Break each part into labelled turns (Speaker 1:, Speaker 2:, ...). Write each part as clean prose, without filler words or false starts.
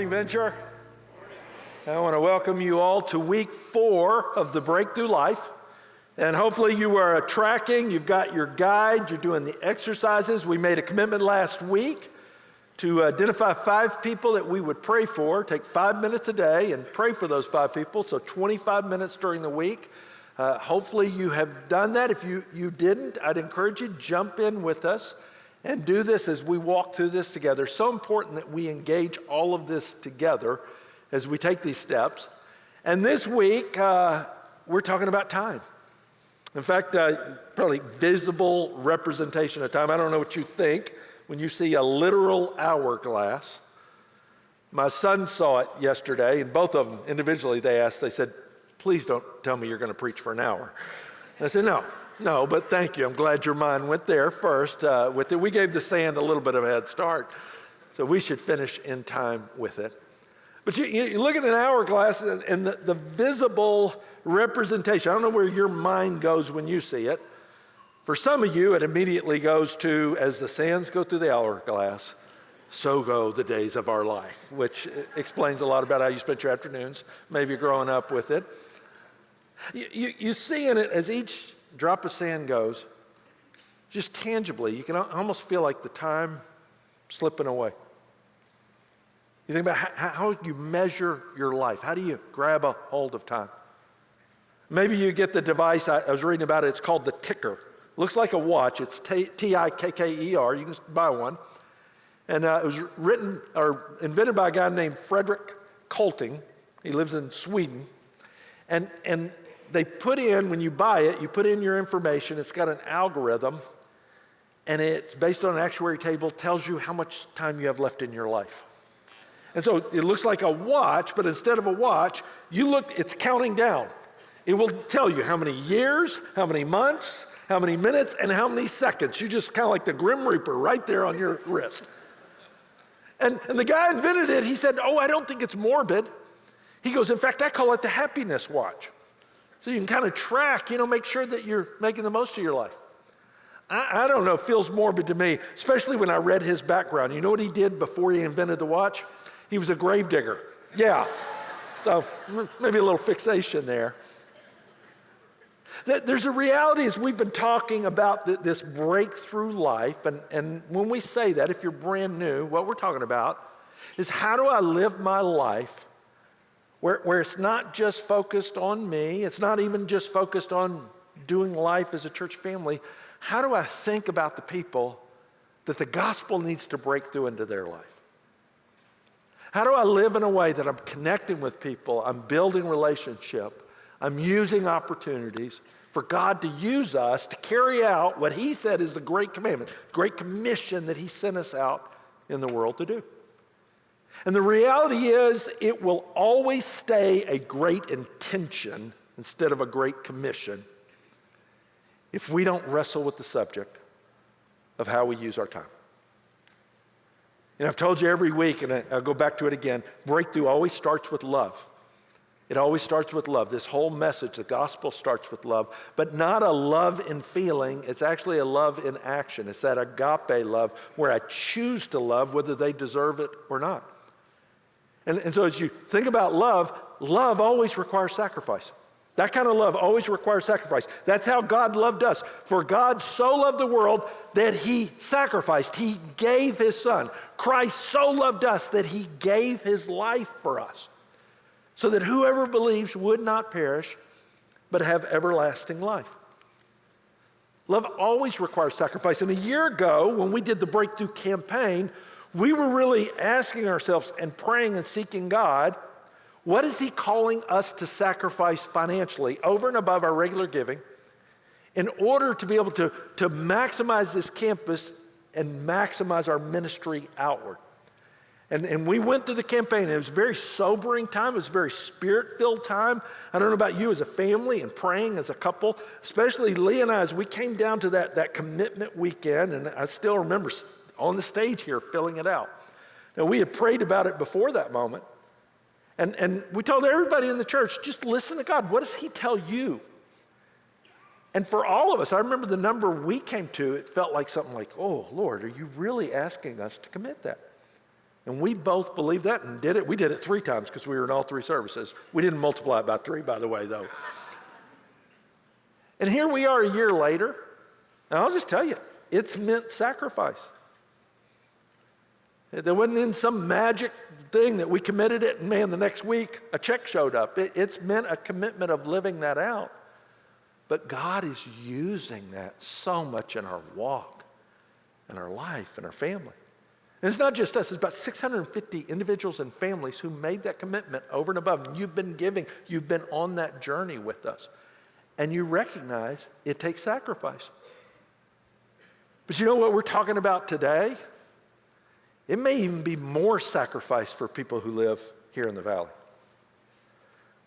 Speaker 1: Morning, Venture. I want to welcome you all to week 4 of the Breakthrough Life. And hopefully you are tracking, you've got your guide, you're doing the exercises. We made a commitment last week to identify 5 people that we would pray for. Take 5 minutes a day and pray for those 5 people, so 25 minutes during the week. Hopefully you have done that. If you didn't, I'd encourage you to jump in with us and do this as we walk through this together. So important that we engage all of this together as we take these steps. And this week, we're talking about time. In fact, probably visible representation of time. I don't know what you think when you see a literal hourglass. My son saw it yesterday, and both of them individually, they said, please don't tell me you're going to preach for an hour. And I said, no, but thank you. I'm glad your mind went there first with it. We gave the sand a little bit of a head start, so we should finish in time with it. But you look at an hourglass and the visible representation. I don't know where your mind goes when you see it. For some of you, it immediately goes to, as the sands go through the hourglass, so go the days of our life, which explains a lot about how you spent your afternoons, maybe growing up with it. You see in it, as each drop of sand goes, just tangibly, you can almost feel like the time slipping away. You think about how you measure your life. How do you grab a hold of time? Maybe you get the device, I was reading about it, it's called the ticker. Looks like a watch, it's T-I-K-K-E-R, you can just buy one. And it was invented by a guy named Frederick Colting. He lives in Sweden. And they put in, when you buy it, you put in your information. It's got an algorithm, and it's based on an actuary table, tells you how much time you have left in your life. And so it looks like a watch, but instead of a watch, it's counting down. It will tell you how many years, how many months, how many minutes, and how many seconds. You just kind of like the Grim Reaper right there on your wrist. And the guy invented it. He said, I don't think it's morbid. He goes, in fact, I call it the happiness watch. So you can kind of track, make sure that you're making the most of your life. I don't know, it feels morbid to me, especially when I read his background. You know what he did before he invented the watch? He was a grave digger. Yeah. So maybe a little fixation there. There's a reality as we've been talking about this breakthrough life, and when we say that, if you're brand new, what we're talking about is how do I live my life where it's not just focused on me, it's not even just focused on doing life as a church family. How do I think about the people that the gospel needs to break through into their life? How do I live in a way that I'm connecting with people, I'm building relationship, I'm using opportunities for God to use us to carry out what he said is the great commandment, great commission that he sent us out in the world to do. And the reality is it will always stay a great intention instead of a great commission if we don't wrestle with the subject of how we use our time. And I've told you every week, and I'll go back to it again, breakthrough always starts with love. It always starts with love. This whole message, the gospel starts with love, but not a love in feeling. It's actually a love in action. It's that agape love where I choose to love whether they deserve it or not. And so as you think about love always requires sacrifice. That kind of love always requires sacrifice. That's how God loved us. For God so loved the world that he sacrificed. He gave his son. Christ so loved us that he gave his life for us, so that whoever believes would not perish, but have everlasting life. Love always requires sacrifice. And a year ago, when we did the Breakthrough campaign, we were really asking ourselves and praying and seeking God, what is he calling us to sacrifice financially over and above our regular giving in order to be able to maximize this campus and maximize our ministry outward? And we went through the campaign, and it was a very sobering time. It was a very spirit-filled time. I don't know about you as a family and praying as a couple, especially Lee and I, as we came down to that commitment weekend, and I still remember on the stage here filling it out. Now, we had prayed about it before that moment, and we told everybody in the church, just listen to God. What does he tell you? And for all of us, I remember the number we came to, it felt like something like, oh, Lord, are you really asking us to commit that? And we both believed that and did it. We did it 3 times because we were in all 3 services. We didn't multiply it by 3, by the way, though. And here we are a year later, and I'll just tell you, it's meant sacrifice. There wasn't in some magic thing that we committed it, and man, the next week a check showed up. It's meant a commitment of living that out. But God is using that so much in our walk, in our life, in our family. And it's not just us, it's about 650 individuals and families who made that commitment over and above. And you've been giving, you've been on that journey with us. And you recognize it takes sacrifice. But you know what we're talking about today? It may even be more sacrifice for people who live here in the valley.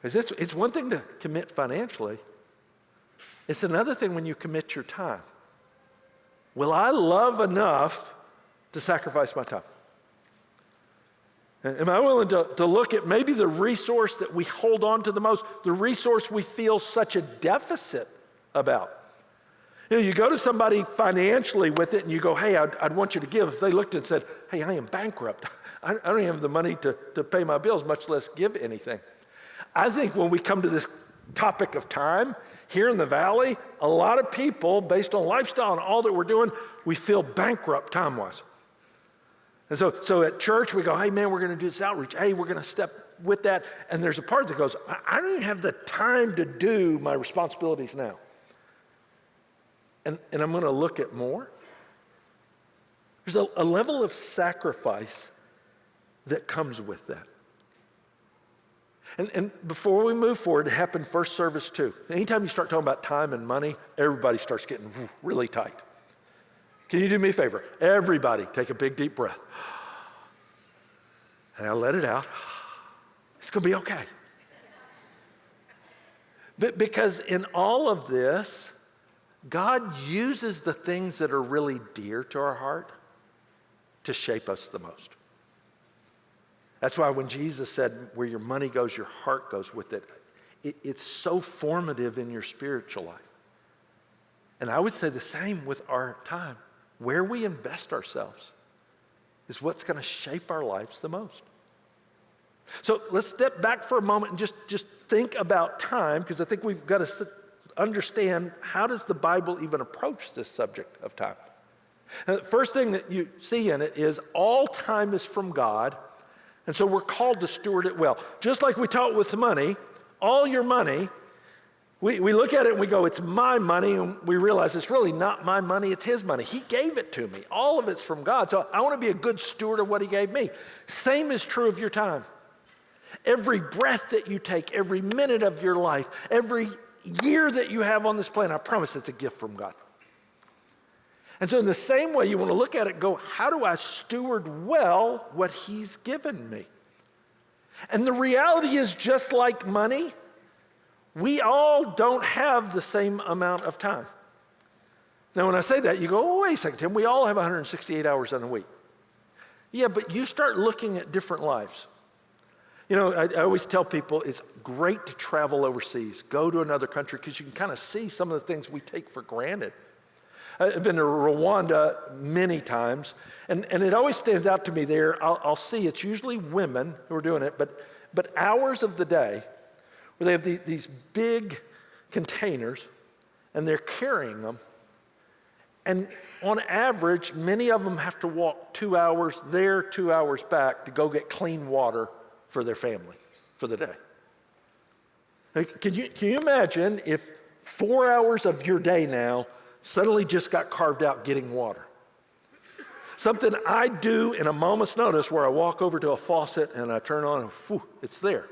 Speaker 1: Because it's one thing to commit financially. It's another thing when you commit your time. Will I love enough to sacrifice my time? Am I willing to look at maybe the resource that we hold on to the most, the resource we feel such a deficit about? You know, you go to somebody financially with it and you go, hey, I'd want you to give. If they looked and said, hey, I am bankrupt. I don't even have the money to pay my bills, much less give anything. I think when we come to this topic of time, here in the valley, a lot of people, based on lifestyle and all that we're doing, we feel bankrupt time-wise. And so at church, we go, hey, man, we're going to do this outreach. Hey, we're going to step with that. And there's a part that goes, I don't even have the time to do my responsibilities now. And I'm going to look at more. There's a level of sacrifice that comes with that. And before we move forward, it happened first service too. Anytime you start talking about time and money, everybody starts getting really tight. Can you do me a favor? Everybody take a big deep breath. And I'll let it out. It's going to be okay. Because in all of this, God uses the things that are really dear to our heart to shape us the most. That's why when Jesus said, where your money goes, your heart goes with it, it's so formative in your spiritual life. And I would say the same with our time. Where we invest ourselves is what's going to shape our lives the most. So let's step back for a moment and just think about time, because I think we've got to understand, how does the Bible even approach this subject of time? And the first thing that you see in it is all time is from God, and so we're called to steward it well. Just like we taught with money, all your money, we look at it and we go, it's my money, and we realize it's really not my money, it's His money. He gave it to me. All of it's from God, so I want to be a good steward of what He gave me. Same is true of your time. Every breath that you take, every minute of your life, every year that you have on this planet, I promise it's a gift from God. And so in the same way, you want to look at it and go, how do I steward well what He's given me? And the reality is, just like money, we all don't have the same amount of time. Now, when I say that, you go, oh, wait a second, Tim, we all have 168 hours in a week. Yeah, but you start looking at different lives. You know, I always tell people it's great to travel overseas, go to another country, because you can kind of see some of the things we take for granted. I've been to Rwanda many times, and it always stands out to me there. I'll see it's usually women who are doing it, but hours of the day where they have these big containers, and they're carrying them, and on average, many of them have to walk 2 hours there, 2 hours back to go get clean water for their family for the day. Can you imagine if 4 hours of your day now suddenly just got carved out getting water? Something I do in a moment's notice, where I walk over to a faucet and I turn on and whew, it's there.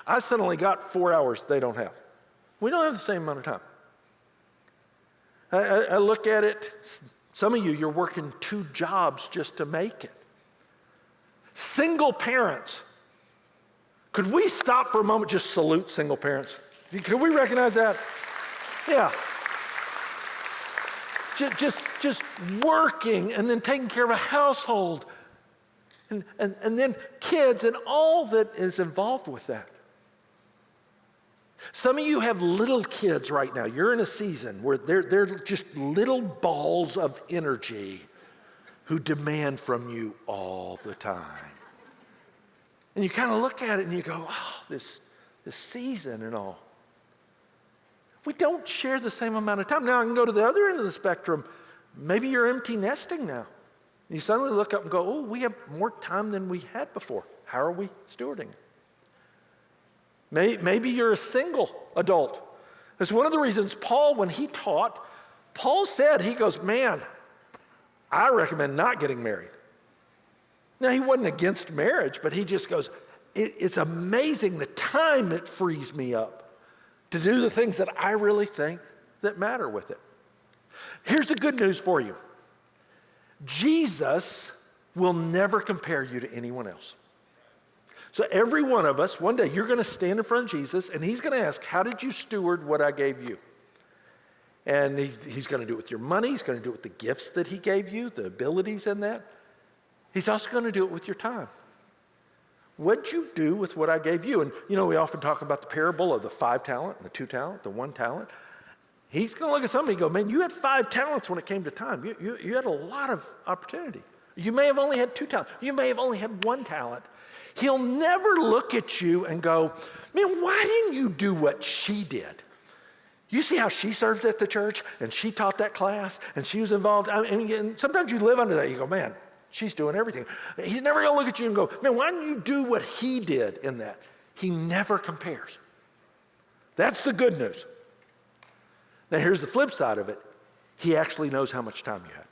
Speaker 1: I suddenly got 4 hours they don't have. We don't have the same amount of time. I look at it, some of you, you're working 2 jobs just to make it. Single parents. Could we stop for a moment, just salute single parents? Could we recognize that? Yeah. Just working and then taking care of a household and then kids and all that is involved with that. Some of you have little kids right now. You're in a season where they're just little balls of energy who demand from you all the time. And you kind of look at it and you go, oh, this season and all. We don't share the same amount of time. Now I can go to the other end of the spectrum. Maybe you're empty nesting now. You suddenly look up and go, oh, we have more time than we had before. How are we stewarding? Maybe you're a single adult. That's one of the reasons Paul, when he taught, Paul said, he goes, man, I recommend not getting married. Now, he wasn't against marriage, but he just goes, it's amazing the time it frees me up to do the things that I really think that matter with it. Here's the good news for you. Jesus will never compare you to anyone else. So every one of us, one day you're going to stand in front of Jesus and he's going to ask, how did you steward what I gave you? And he's going to do it with your money. He's going to do it with the gifts that he gave you, the abilities in that. He's also going to do it with your time. What'd you do with what I gave you? And we often talk about the parable of the 5 talent and the 2 talent, the 1 talent. He's going to look at somebody and go, man, you had 5 talents when it came to time. You had a lot of opportunity. You may have only had 2 talents. You may have only had 1 talent. He'll never look at you and go, man, why didn't you do what she did? You see how she served at the church and she taught that class and she was involved. And sometimes you live under that. You go, man, she's doing everything. He's never going to look at you and go, man, why didn't you do what he did in that? He never compares. That's the good news. Now, here's the flip side of it. He actually knows how much time you have.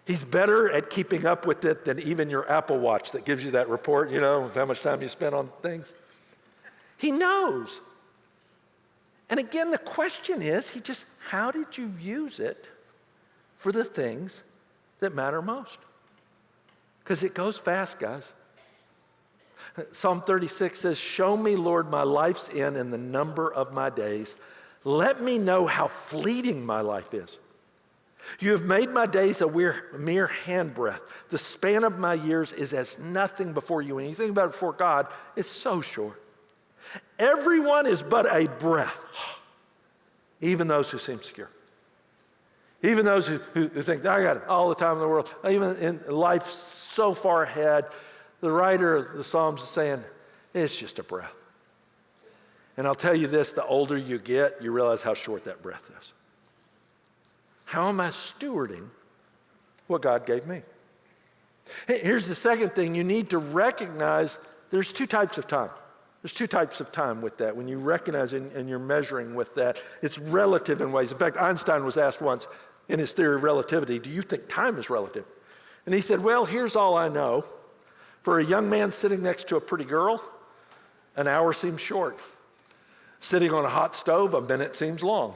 Speaker 1: He's better at keeping up with it than even your Apple Watch that gives you that report, of how much time you spent on things. He knows. And again, the question is, how did you use it for the things that matter most? Because it goes fast, guys. Psalm 36 says, show me, Lord, my life's end and the number of my days. Let me know how fleeting my life is. You have made my days a mere handbreadth. The span of my years is as nothing before you. When you think about it before God, it's so short. Everyone is but a breath, even those who seem secure. Even those who think, I got all the time in the world, even in life so far ahead, the writer of the Psalms is saying, it's just a breath. And I'll tell you this, the older you get, you realize how short that breath is. How am I stewarding what God gave me? Here's the second thing. You need to recognize there's 2 types of time. There's 2 types of time with that. When you recognize and you're measuring with that, it's relative in ways. In fact, Einstein was asked once in his theory of relativity, do you think time is relative? And he said, well, here's all I know. For a young man sitting next to a pretty girl, an hour seems short. Sitting on a hot stove, a minute seems long.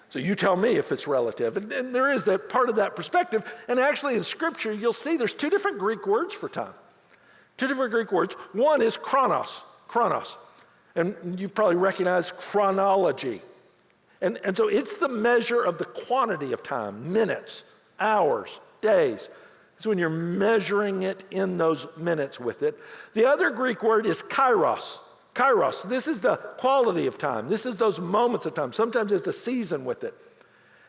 Speaker 1: So you tell me if it's relative. And there is that part of that perspective. And actually in Scripture, you'll see there's 2 different Greek words for time. 2 different Greek words. One is chronos. And you probably recognize chronology. And so it's the measure of the quantity of time, minutes, hours, days. It's when you're measuring it in those minutes with it. The other Greek word is kairos. Kairos, this is the quality of time. This is those moments of time. Sometimes it's a season with it.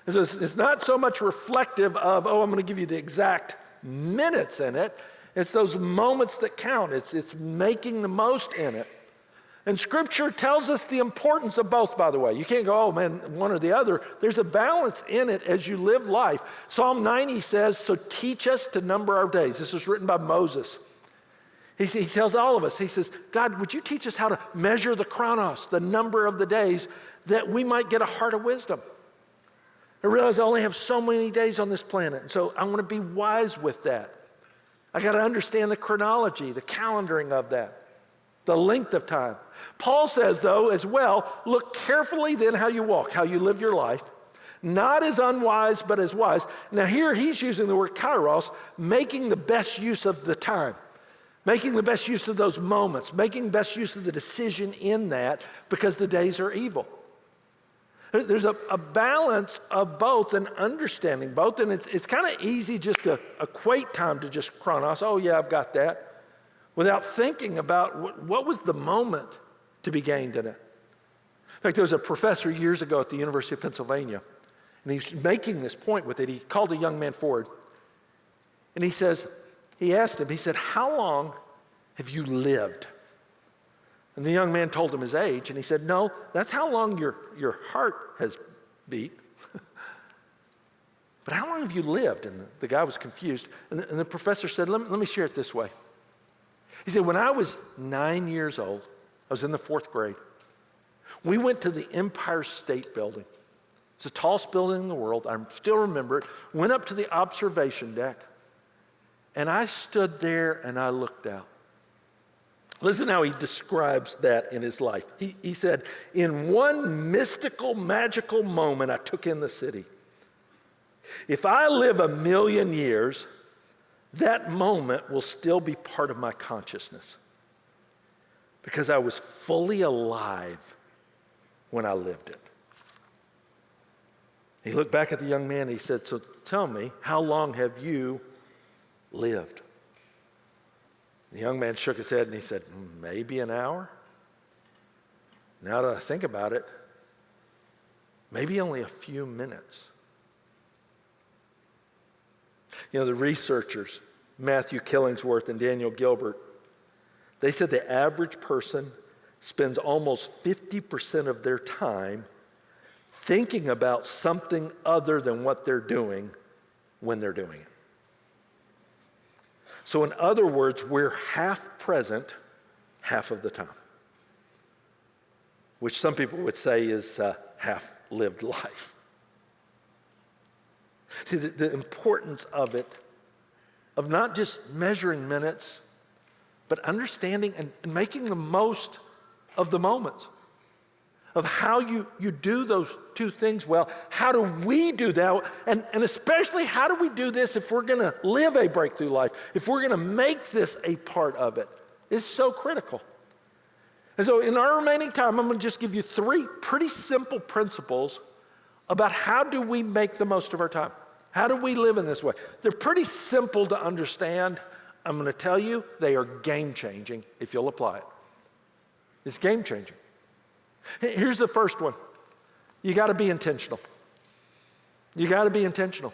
Speaker 1: And so it's not so much reflective of, I'm going to give you the exact minutes in it. It's those moments that count. It's making the most in it. And Scripture tells us the importance of both, by the way. You can't go, one or the other. There's a balance in it as you live life. Psalm 90 says, so teach us to number our days. This was written by Moses. He tells all of us, he says, God, would you teach us how to measure the chronos, the number of the days, that we might get a heart of wisdom? I realize I only have so many days on this planet, and so I want to be wise with that. I got to understand the chronology, the calendaring of that, the length of time. Paul says, though, as well, look carefully then how you walk, how you live your life, not as unwise, but as wise. Now here he's using the word kairos, making the best use of the time. Making the best use of those moments, making best use of the decision in that, because the days are evil. There's a balance of both and understanding both, and it's kind of easy just to equate time to just chronos. Oh yeah, I've got that, without thinking about what was the moment to be gained in it. In fact, there was a professor years ago at the University of Pennsylvania, and he's making this point with it. He called a young man forward, and he asked him, how long have you lived? And the young man told him his age, and he said, no, that's how long your heart has beat. But how long have you lived? And the guy was confused. And the professor said, let me share it this way. He said, when I was 9 years old, I was in the 4th grade, we went to the Empire State Building. It's the tallest building in the world. I still remember it. Went up to the observation deck, and I stood there and I looked out. Listen how he describes that in his life. He said, in one mystical, magical moment, I took in the city. If I live 1,000,000 years, that moment will still be part of my consciousness because I was fully alive when I lived it. He looked back at the young man and he said, so tell me, how long have you lived? The young man shook his head and he said, maybe an hour. Now that I think about it, maybe only a few minutes. You know, the researchers, Matthew Killingsworth and Daniel Gilbert, they said the average person spends almost 50% of their time thinking about something other than what they're doing when they're doing it. So in other words, we're half present half of the time, which some people would say is half lived life. See, the importance of it, of not just measuring minutes, but understanding and making the most of the moments, of how you do those two things well. How do we do that? And especially, how do we do this if we're going to live a breakthrough life, if we're going to make this a part of it? It's so critical. And so in our remaining time, I'm going to just give you 3 pretty simple principles about how do we make the most of our time. How do we live in this way? They're pretty simple to understand. I'm going to tell you, they are game-changing if you'll apply it. It's game-changing. Here's the first one. You got to be intentional. You got to be intentional.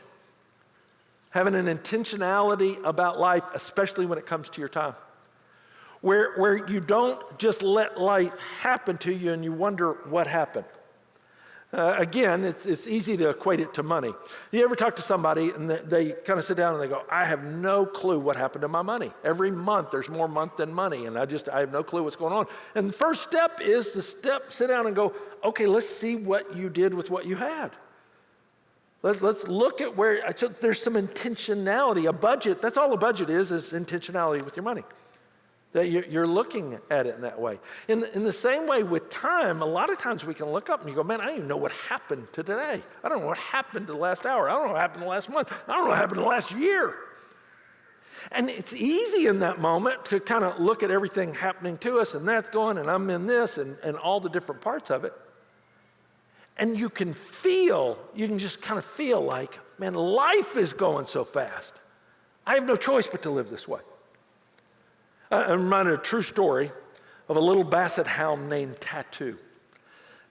Speaker 1: Having an intentionality about life, especially when it comes to your time. Where you don't just let life happen to you and you wonder what happened. Again, it's easy to equate it to money. You ever talk to somebody and they kind of sit down and they go, I have no clue what happened to my money. Every month there's more month than money, and I have no clue what's going on. And the first step is to sit down and go, okay, let's see what you did with what you had. Let's look at where, so there's some intentionality. A budget, that's all a budget is intentionality with your money. That you're looking at it in that way. In the same way with time, a lot of times we can look up and you go, man, I don't even know what happened to today. I don't know what happened to the last hour. I don't know what happened to the last month. I don't know what happened to the last year. And it's easy in that moment to kind of look at everything happening to us, and that's going, and I'm in this, and all the different parts of it. And you can just kind of feel like, man, life is going so fast. I have no choice but to live this way. I'm reminded of a true story of a little basset hound named Tattoo.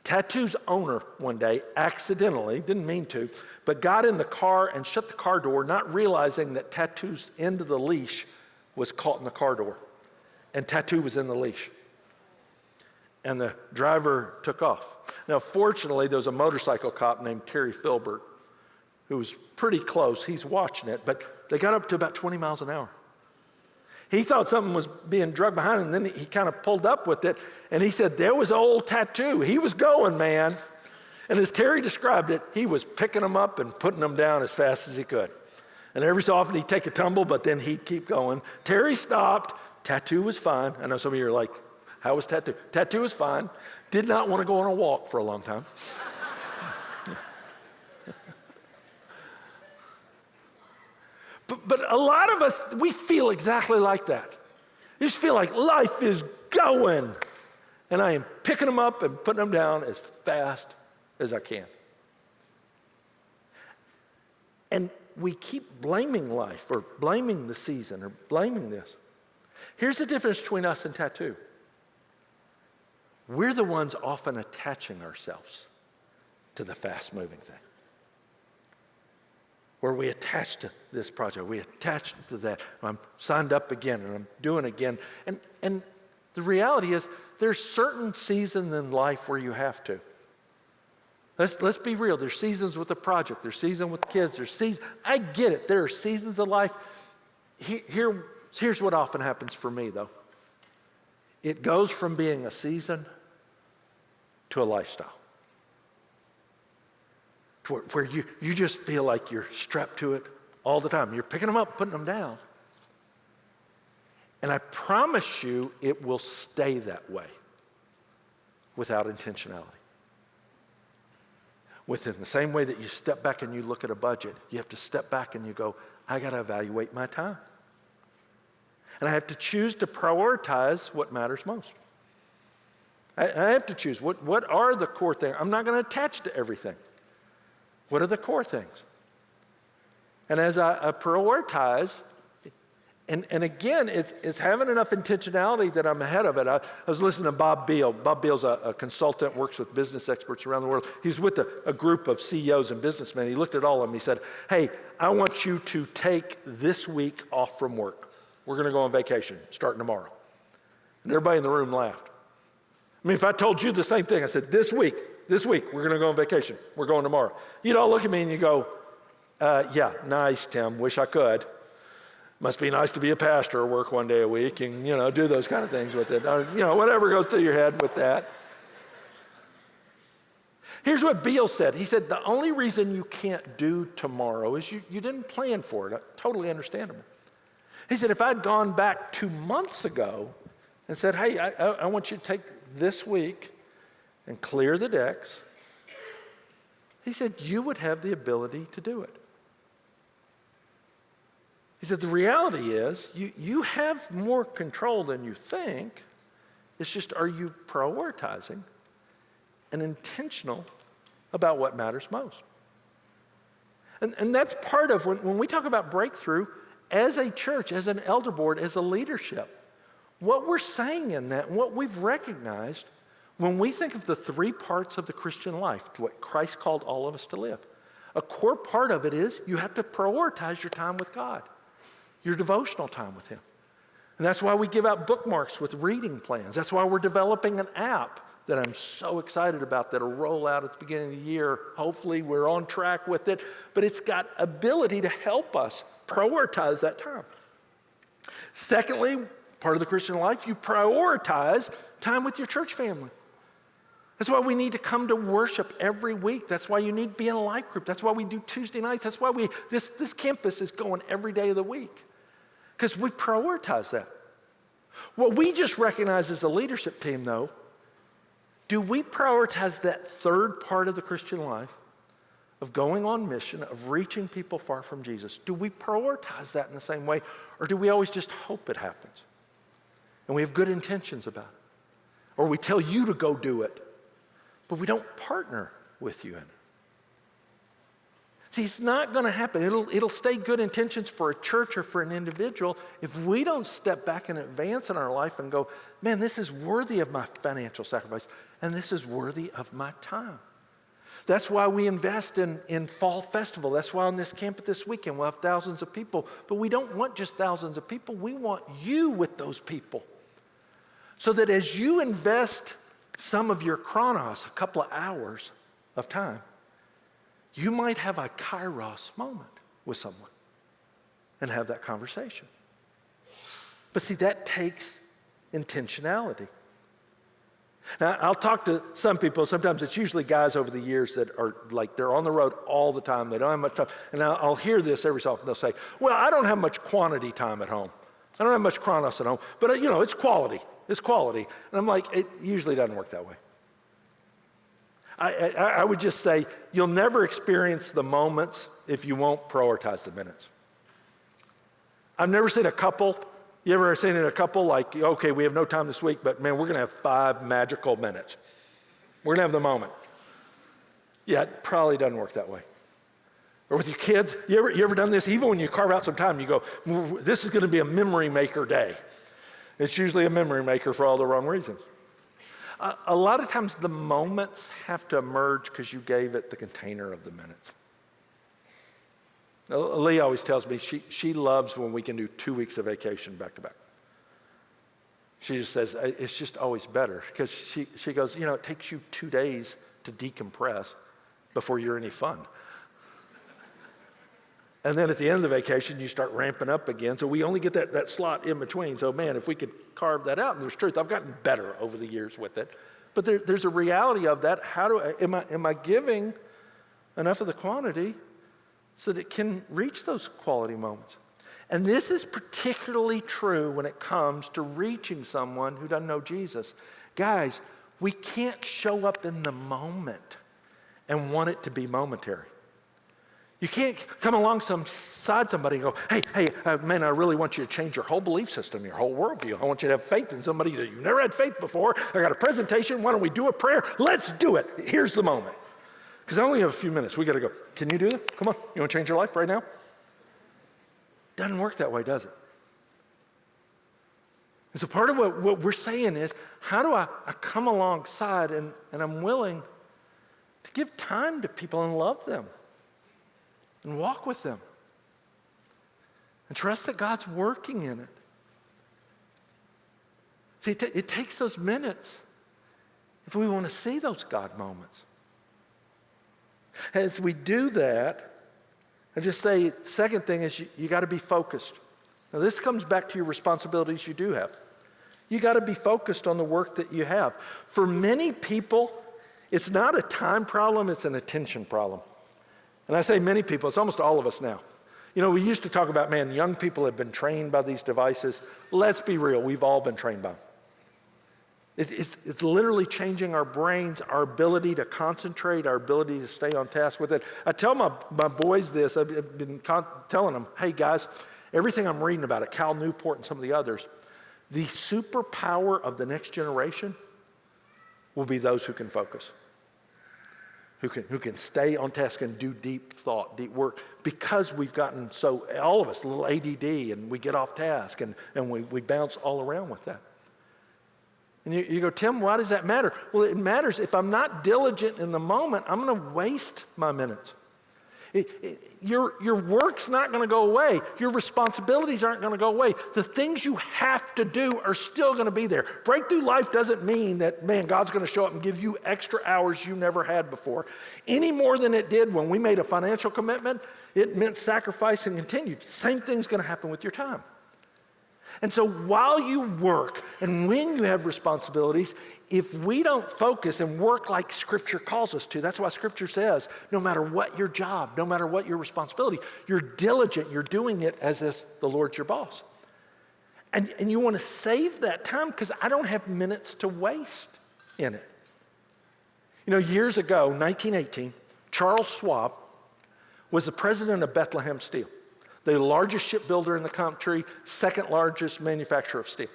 Speaker 1: Tattoo's owner one day accidentally, didn't mean to, but got in the car and shut the car door, not realizing that Tattoo's end of the leash was caught in the car door. And Tattoo was in the leash. And the driver took off. Now, fortunately, there was a motorcycle cop named Terry Filbert who was pretty close. He's watching it, but they got up to about 20 miles an hour. He thought something was being drugged behind him, and then he kind of pulled up with it, and he said, there was old Tattoo. He was going, man. And as Terry described it, he was picking them up and putting them down as fast as he could. And every so often he'd take a tumble, but then he'd keep going. Terry stopped. Tattoo was fine. I know some of you are like, how was Tattoo? Tattoo was fine. Did not want to go on a walk for a long time. But a lot of us, we feel exactly like that. You just feel like life is going, and I am picking them up and putting them down as fast as I can. And we keep blaming life or blaming the season or blaming this. Here's the difference between us and Tattoo. We're the ones often attaching ourselves to the fast-moving thing. where we attach to this project, we attach to that. I'm signed up again, and I'm doing again. And the reality is, there's certain seasons in life where you have to. Let's be real. There's seasons with the project. There's seasons with kids. There's seasons. I get it. There are seasons of life. Here's what often happens for me, though. It goes from being a season to a lifestyle. Where you just feel like you're strapped to it all the time. You're picking them up, putting them down. And I promise you it will stay that way without intentionality. Within the same way that you step back and you look at a budget, you have to step back and you go, I got to evaluate my time. And I have to choose to prioritize what matters most. I have to choose what are the core things. I'm not going to attach to everything. What are the core things? And as I prioritize, and again, it's having enough intentionality that I'm ahead of it. I was listening to Bob Beal. Bob Beal's a consultant, works with business experts around the world. He's with a group of CEOs and businessmen. He looked at all of them. He said, hey, I want you to take this week off from work. We're going to go on vacation starting tomorrow. And everybody in the room laughed. I mean, if I told you the same thing, I said, this week, we're going to go on vacation. We're going tomorrow. You'd all look at me and you go, yeah, nice, Tim. Wish I could. Must be nice to be a pastor or work one day a week and, do those kind of things with it. Whatever goes through your head with that. Here's what Beal said. He said, the only reason you can't do tomorrow is you didn't plan for it. Totally understandable. He said, if I'd gone back 2 months ago and said, hey, I want you to take this week and clear the decks, he said, you would have the ability to do it. He said, the reality is you have more control than you think. It's just, are you prioritizing and intentional about what matters most? And that's part of when we talk about breakthrough, as a church, as an elder board, as a leadership, what we're saying in that, what we've recognized when we think of the 3 parts of the Christian life, what Christ called all of us to live, a core part of it is you have to prioritize your time with God. Your devotional time with Him. And that's why we give out bookmarks with reading plans. That's why we're developing an app that I'm so excited about that'll roll out at the beginning of the year. Hopefully we're on track with it, but it's got ability to help us prioritize that time. Secondly, part of the Christian life, you prioritize time with your church family. That's why we need to come to worship every week. That's why you need to be in a life group. That's why we do Tuesday nights. That's why this campus is going every day of the week. Because we prioritize that. What we just recognize as a leadership team, though, do we prioritize that third part of the Christian life of going on mission, of reaching people far from Jesus? Do we prioritize that in the same way, or do we always just hope it happens? And we have good intentions about it. Or we tell you to go do it, but we don't partner with you in it. See, it's not going to happen. It'll stay good intentions for a church or for an individual if we don't step back and advance in our life and go, man, this is worthy of my financial sacrifice, and this is worthy of my time. That's why we invest in Fall Festival. That's why on this campus this weekend we'll have thousands of people. But we don't want just thousands of people. We want you with those people. So that as you invest some of your chronos, a couple of hours of time, you might have a kairos moment with someone and have that conversation. But see, that takes intentionality. Now, I'll talk to some people. Sometimes it's usually guys over the years that are like, they're on the road all the time. They don't have much time. And I'll hear this every so often. They'll say, well, I don't have much quantity time at home. I don't have much chronos at home. But, it's quality. It's quality. And I'm like, it usually doesn't work that way. I would just say, you'll never experience the moments if you won't prioritize the minutes. I've never seen a couple. You ever seen a couple like, okay, we have no time this week, but man, we're going to have 5 magical minutes. We're going to have the moment. Yeah, it probably doesn't work that way. Or with your kids, you ever done this? Even when you carve out some time, you go, this is going to be a memory maker day. It's usually a memory maker for all the wrong reasons. A lot of times the moments have to emerge because you gave it the container of the minutes. Lee always tells me she loves when we can do 2 weeks of vacation back to back. She just says, it's just always better because she goes, it takes you 2 days to decompress before you're any fun. And then at the end of the vacation, you start ramping up again. So we only get that slot in between. So man, if we could carve that out, and there's truth, I've gotten better over the years with it. But there's a reality of that. Am I giving enough of the quantity so that it can reach those quality moments? And this is particularly true when it comes to reaching someone who doesn't know Jesus. Guys, we can't show up in the moment and want it to be momentary. You can't come alongside somebody and go, hey, man, I really want you to change your whole belief system, your whole worldview. I want you to have faith in somebody that you've never had faith before. I got a presentation. Why don't we do a prayer? Let's do it. Here's the moment. Because I only have a few minutes. We got to go. Can you do that? Come on. You want to change your life right now? Doesn't work that way, does it? And so part of what we're saying is, how do I come alongside and I'm willing to give time to people and love them and walk with them and trust that God's working in it. See, it takes those minutes if we want to see those God moments. As we do that, I just say, second thing is you got to be focused. Now this comes back to your responsibilities you do have. You got to be focused on the work that you have. For many people, it's not a time problem, it's an attention problem. And I say many people, it's almost all of us now. We used to talk about, man, young people have been trained by these devices. Let's be real, we've all been trained by them. It's literally changing our brains, our ability to concentrate, our ability to stay on task with it. I tell my boys this, I've been telling them, hey guys, everything I'm reading about it, Cal Newport and some of the others, the superpower of the next generation will be those who can focus, who can stay on task and do deep thought, deep work, because we've gotten all of us, a little ADD, and we get off task, and we bounce all around with that. And you go, Tim, why does that matter? Well, it matters. If I'm not diligent in the moment, I'm going to waste my minutes. Your work's not going to go away. Your responsibilities aren't going to go away. The things you have to do are still going to be there. Breakthrough life doesn't mean that, man, God's going to show up and give you extra hours you never had before. Any more than it did when we made a financial commitment, it meant sacrifice and continued. Same thing's going to happen with your time. And so while you work and when you have responsibilities, if we don't focus and work like Scripture calls us to, that's why Scripture says, no matter what your job, no matter what your responsibility, you're diligent, you're doing it as if the Lord's your boss. And you want to save that time because I don't have minutes to waste in it. Years ago, 1918, Charles Schwab was the president of Bethlehem Steel, the largest shipbuilder in the country, second largest manufacturer of steel.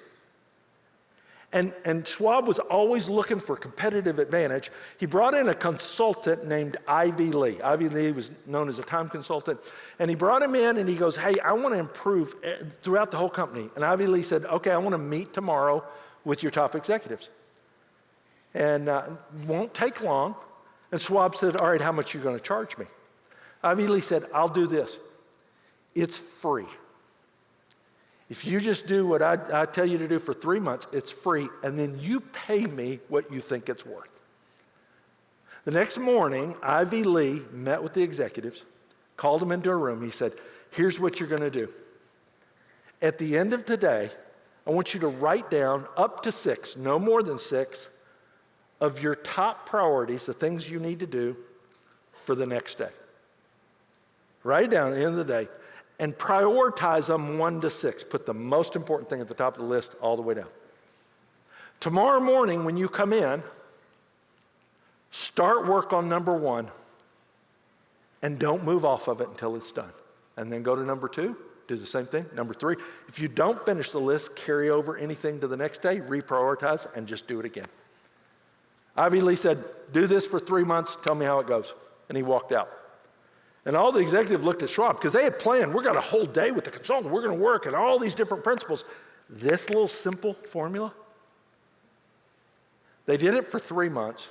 Speaker 1: And Schwab was always looking for competitive advantage. He brought in a consultant named Ivy Lee. Ivy Lee was known as a time consultant. And he brought him in and he goes, hey, I want to improve throughout the whole company. And Ivy Lee said, okay, I want to meet tomorrow with your top executives. And won't take long. And Schwab said, all right, how much are you going to charge me? Ivy Lee said, I'll do this. It's free. If you just do what I tell you to do for 3 months, it's free, and then you pay me what you think it's worth. The next morning, Ivy Lee met with the executives, called them into a room. He said, here's what you're going to do. At the end of today, I want you to write down up to 6, no more than 6, of your top priorities, the things you need to do for the next day. Write it down at the end of the day. And prioritize them 1 to 6. Put the most important thing at the top of the list all the way down. Tomorrow morning when you come in, start work on number 1 and don't move off of it until it's done. And then go to number 2, do the same thing. Number 3, if you don't finish the list, carry over anything to the next day, reprioritize, and just do it again. Ivy Lee said, do this for 3 months, tell me how it goes. And he walked out. And all the executives looked at Schwab because they had planned, we're going to a whole day with the consultant, we're going to work and all these different principles. This little simple formula, they did it for 3 months.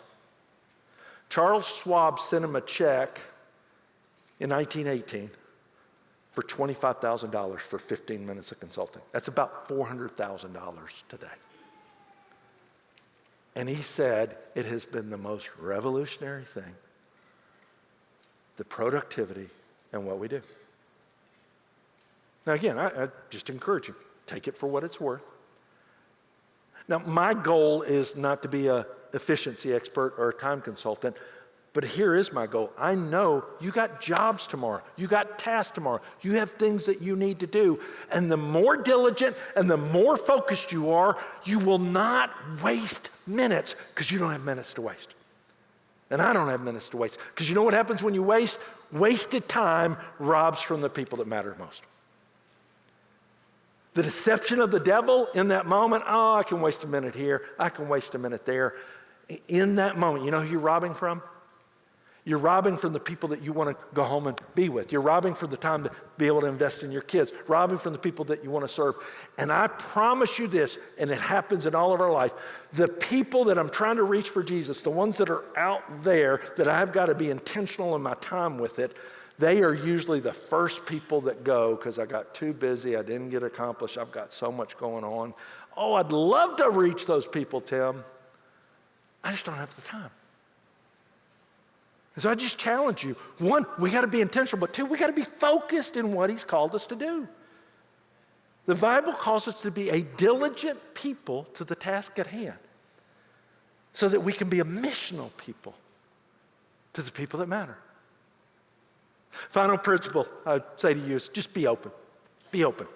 Speaker 1: Charles Schwab sent him a check in 1918 for $25,000 for 15 minutes of consulting. That's about $400,000 today. And he said it has been the most revolutionary thing, the productivity and what we do. Now again, I just encourage you, take it for what it's worth. Now my goal is not to be an efficiency expert or a time consultant, but here is my goal. I know you got jobs tomorrow. You got tasks tomorrow. You have things that you need to do. And the more diligent and the more focused you are, you will not waste minutes because you don't have minutes to waste. And I don't have minutes to waste. Because you know what happens when you waste? Wasted time robs from the people that matter most. The deception of the devil in that moment, oh, I can waste a minute here. I can waste a minute there. In that moment, you know who you're robbing from? You're robbing from the people that you want to go home and be with. You're robbing from the time to be able to invest in your kids. Robbing from the people that you want to serve. And I promise you this, and it happens in all of our life, the people that I'm trying to reach for Jesus, the ones that are out there that I've got to be intentional in my time with it, they are usually the first people that go because I got too busy, I didn't get accomplished, I've got so much going on. Oh, I'd love to reach those people, Tim. I just don't have the time. And so I just challenge you. One, we got to be intentional, but two, we got to be focused in what he's called us to do. The Bible calls us to be a diligent people to the task at hand so that we can be a missional people to the people that matter. Final principle I'd say to you is just be open. Be open.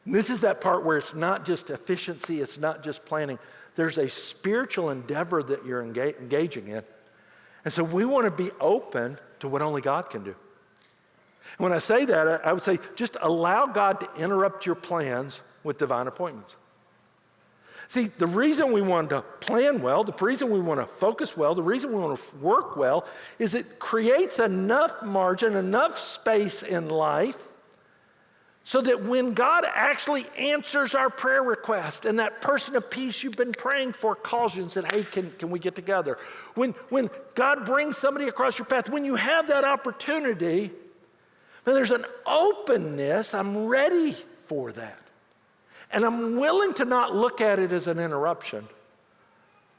Speaker 1: And this is that part where it's not just efficiency, it's not just planning. There's a spiritual endeavor that you're engaging in. And so we want to be open to what only God can do. And when I say that, I would say just allow God to interrupt your plans with divine appointments. See, the reason we want to plan well, the reason we want to focus well, the reason we want to work well is it creates enough margin, enough space in life so that when God actually answers our prayer request and that person of peace you've been praying for calls you and said, hey, can we get together? When God brings somebody across your path, when you have that opportunity, then there's an openness, I'm ready for that. And I'm willing to not look at it as an interruption,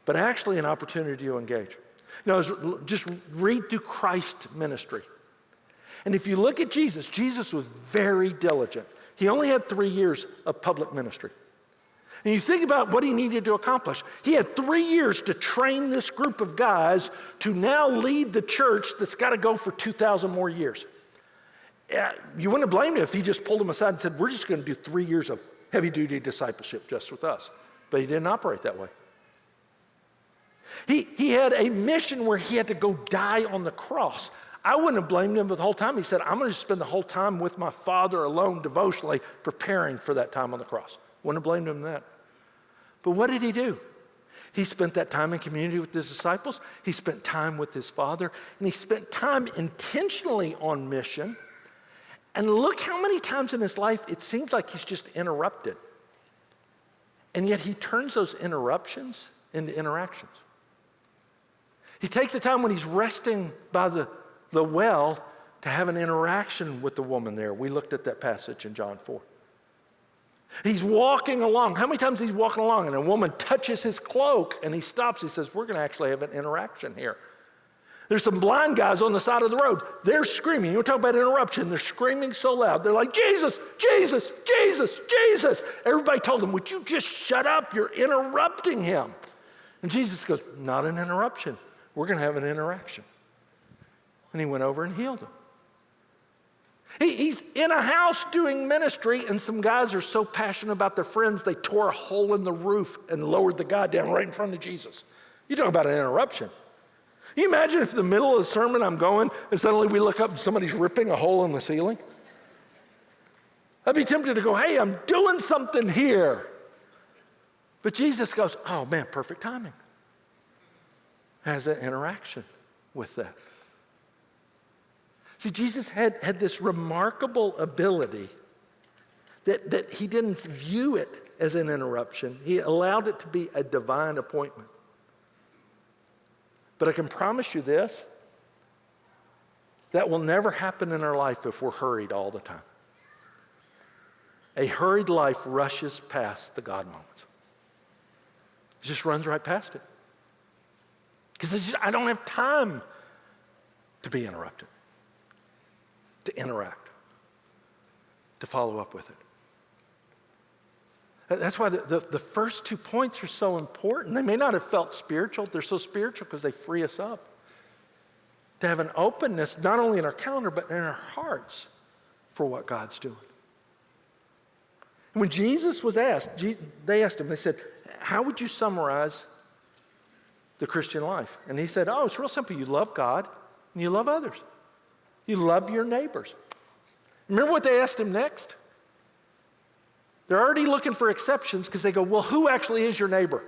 Speaker 1: but actually an opportunity to engage. You know, just read through Christ's ministry. And if you look at Jesus, Jesus was very diligent. He only had 3 years of public ministry. And you think about what he needed to accomplish. He had 3 years to train this group of guys to now lead the church that's got to go for 2,000 more years. You wouldn't have blamed him if he just pulled them aside and said, we're just going to do 3 years of heavy-duty discipleship just with us. But he didn't operate that way. He had a mission where he had to go die on the cross. I wouldn't have blamed him the whole time. He said, I'm going to spend the whole time with my Father alone, devotionally, preparing for that time on the cross. Wouldn't have blamed him for that. But what did he do? He spent that time in community with his disciples. He spent time with his Father. And he spent time intentionally on mission. And look how many times in his life it seems like he's just interrupted. And yet he turns those interruptions into interactions. He takes the time when he's resting by the well to have an interaction with the woman there. We looked at that passage in John 4. He's walking along. How many times he's walking along and a woman touches his cloak and he stops. He says, we're going to actually have an interaction here. There's some blind guys on the side of the road. They're screaming. You want to talk about interruption? They're screaming so loud. They're like, Jesus, Jesus, Jesus, Jesus. Everybody told them, would you just shut up? You're interrupting him. And Jesus goes, not an interruption. We're going to have an interaction. And he went over and healed him. He's in a house doing ministry, and some guys are so passionate about their friends, they tore a hole in the roof and lowered the guy down right in front of Jesus. You talk about an interruption. Can you imagine if in the middle of the sermon I'm going, and suddenly we look up and somebody's ripping a hole in the ceiling? I'd be tempted to go, hey, I'm doing something here. But Jesus goes, oh man, perfect timing. Has an interaction with that. See, Jesus had this remarkable ability that he didn't view it as an interruption. He allowed it to be a divine appointment. But I can promise you this, That will never happen in our life if we're hurried all the time. A hurried life rushes past the God moments. It just runs right past it. Because I don't have time to be interrupted, to interact, to follow up with it. That's why the first 2 points are so important. They may not have felt spiritual. They're so spiritual because they free us up to have an openness, not only in our calendar, but in our hearts for what God's doing. When Jesus was asked, they asked him, they said, how would you summarize the Christian life? And he said, oh, it's real simple. You love God and you love others. You love your neighbors. Remember what they asked him next? They're already looking for exceptions because they go, well, who actually is your neighbor?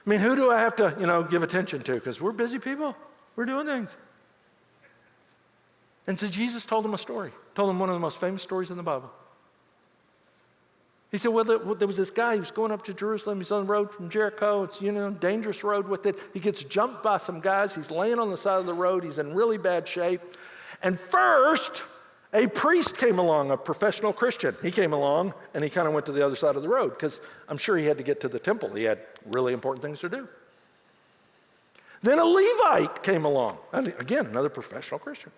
Speaker 1: I mean, who do I have to, give attention to? Because we're busy people. We're doing things. And so Jesus told them a story, told them one of the most famous stories in the Bible. He said, well, there was this guy who was going up to Jerusalem. He's on the road from Jericho. It's, dangerous road with it. He gets jumped by some guys. He's laying on the side of the road. He's in really bad shape. And first, a priest came along, a professional Christian. He came along, and he kind of went to the other side of the road because I'm sure he had to get to the temple. He had really important things to do. Then a Levite came along. Again, another professional Christian.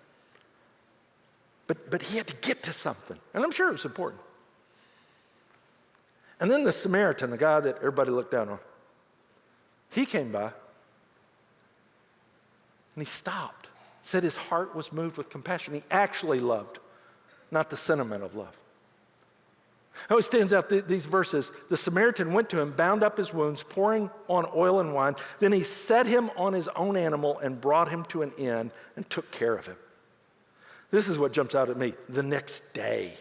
Speaker 1: But he had to get to something, and I'm sure it was important. And then the Samaritan, the guy that everybody looked down on, he came by, and he stopped. Said his heart was moved with compassion. He actually loved, not the sentiment of love. It always stands out these verses. The Samaritan went to him, bound up his wounds, pouring on oil and wine. Then he set him on his own animal and brought him to an inn and took care of him. This is what jumps out at me. The next day,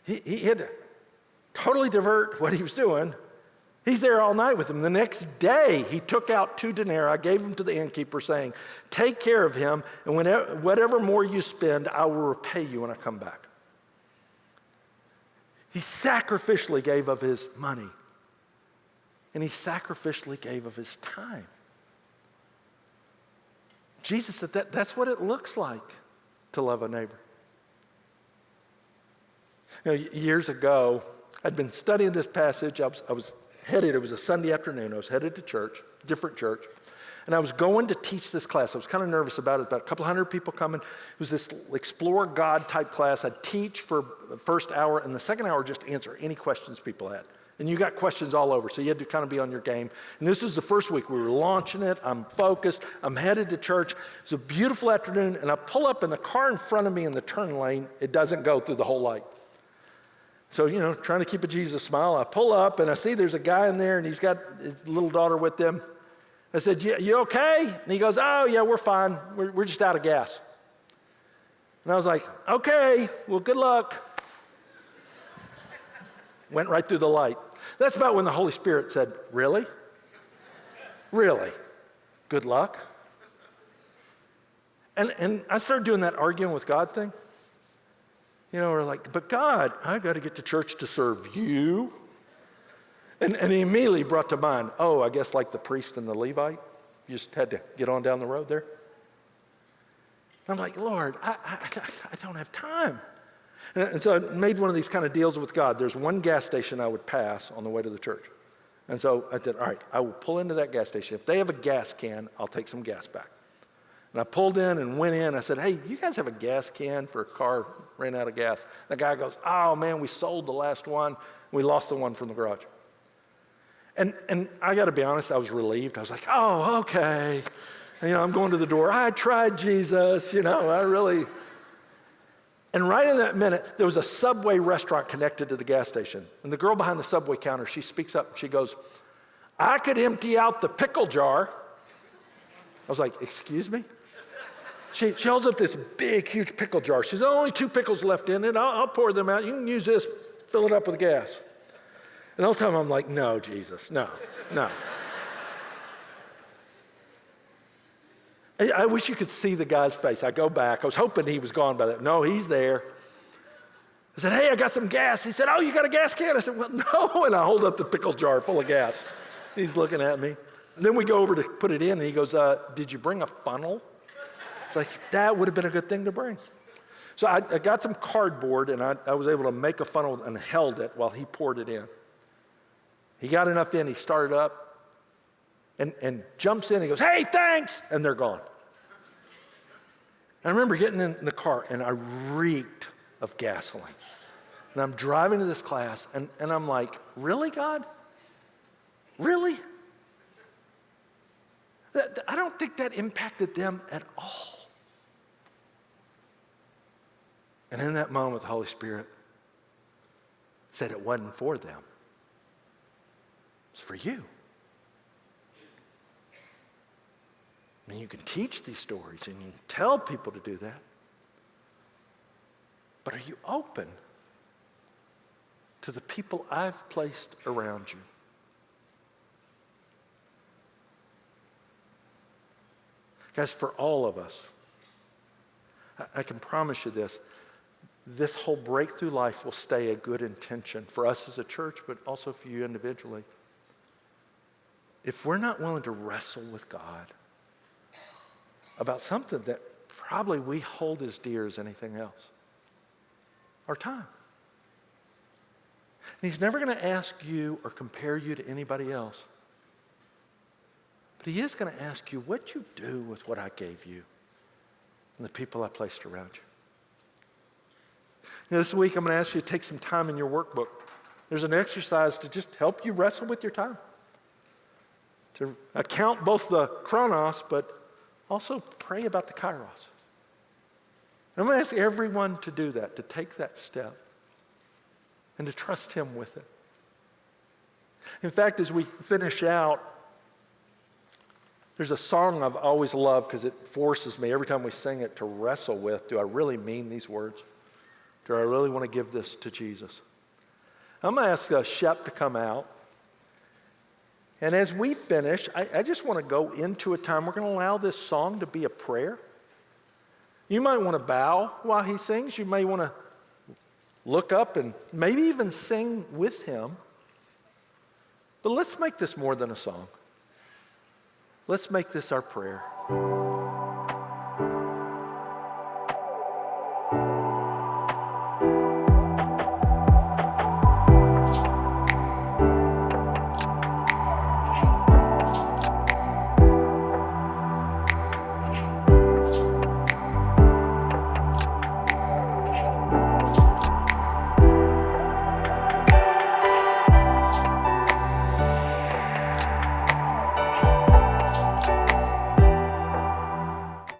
Speaker 1: he had to totally divert what he was doing. He's there all night with him. The next day, he took out 2 denarii, gave them to the innkeeper, saying, take care of him, and whatever more you spend, I will repay you when I come back. He sacrificially gave of his money, and he sacrificially gave of his time. Jesus said that's what it looks like to love a neighbor. Years ago, I'd been studying this passage. I was headed, it was a Sunday afternoon. I was headed to church, different church. And I was going to teach this class. I was kind of nervous about it, about a couple hundred people coming. It was this Explore God type class. I'd teach for the first hour, and the second hour just answer any questions people had. And you got questions all over, so you had to kind of be on your game. And this was the first week. We were launching it. I'm focused. I'm headed to church. It's a beautiful afternoon, and I pull up in the car in front of me in the turn lane. It doesn't go through the whole light. So, trying to keep a Jesus smile, I pull up, and I see there's a guy in there, and he's got his little daughter with him. I said, you okay? And he goes, oh, yeah, we're fine. We're just out of gas. And I was like, okay, well, good luck. Went right through the light. That's about when the Holy Spirit said, really? Really? Good luck? And I started doing that arguing with God thing. We're like, but God, I got to get to church to serve you. And he immediately brought to mind, oh, I guess like the priest and the Levite, you just had to get on down the road there. I'm like, Lord, I don't have time. And so I made one of these kind of deals with God. There's one gas station I would pass on the way to the church. And so I said, all right, I will pull into that gas station. If they have a gas can, I'll take some gas back. And I pulled in and went in. I said, hey, you guys have a gas can for a car ran out of gas? The guy goes, oh, man, we sold the last one. We lost the one from the garage. And I got to be honest, I was relieved. I was like, oh, okay. And, I'm going to the door. I tried Jesus, I really. And right in that minute, there was a Subway restaurant connected to the gas station. And the girl behind the Subway counter, she speaks up. And she goes, I could empty out the pickle jar. I was like, excuse me? She holds up this big, huge pickle jar. She says, only 2 pickles left in it. I'll pour them out. You can use this, fill it up with gas. And the whole time I'm like, no, Jesus, no. I wish you could see the guy's face. I go back. I was hoping he was gone by that. No, he's there. I said, hey, I got some gas. He said, oh, you got a gas can? I said, well, no. And I hold up the pickle jar full of gas. He's looking at me. And then we go over to put it in, and he goes, did you bring a funnel? It's like, that would have been a good thing to bring. So I got some cardboard, and I was able to make a funnel and held it while he poured it in. He got enough in, he started up, and jumps in, he goes, "Hey, thanks!" And they're gone. I remember getting in the car, and I reeked of gasoline. And I'm driving to this class, and I'm like, really, God? Really? I don't think that impacted them at all. And in that moment, the Holy Spirit said it wasn't for them. It's for you. I mean, you can teach these stories and you can tell people to do that. But are you open to the people I've placed around you? Guys, for all of us, I can promise you this whole breakthrough life will stay a good intention for us as a church, but also for you individually. If we're not willing to wrestle with God about something that probably we hold as dear as anything else, our time. And he's never going to ask you or compare you to anybody else. But he is going to ask you what you do with what I gave you and the people I placed around you. This week, I'm going to ask you to take some time in your workbook. There's an exercise to just help you wrestle with your time, to account both the chronos, but also pray about the kairos. And I'm going to ask everyone to do that, to take that step, and to trust him with it. In fact, as we finish out, there's a song I've always loved because it forces me every time we sing it to wrestle with, do I really mean these words? Do I really want to give this to Jesus? I'm going to ask Shep to come out. And as we finish, I just want to go into a time. We're going to allow this song to be a prayer. You might want to bow while he sings. You may want to look up and maybe even sing with him. But let's make this more than a song. Let's make this our prayer.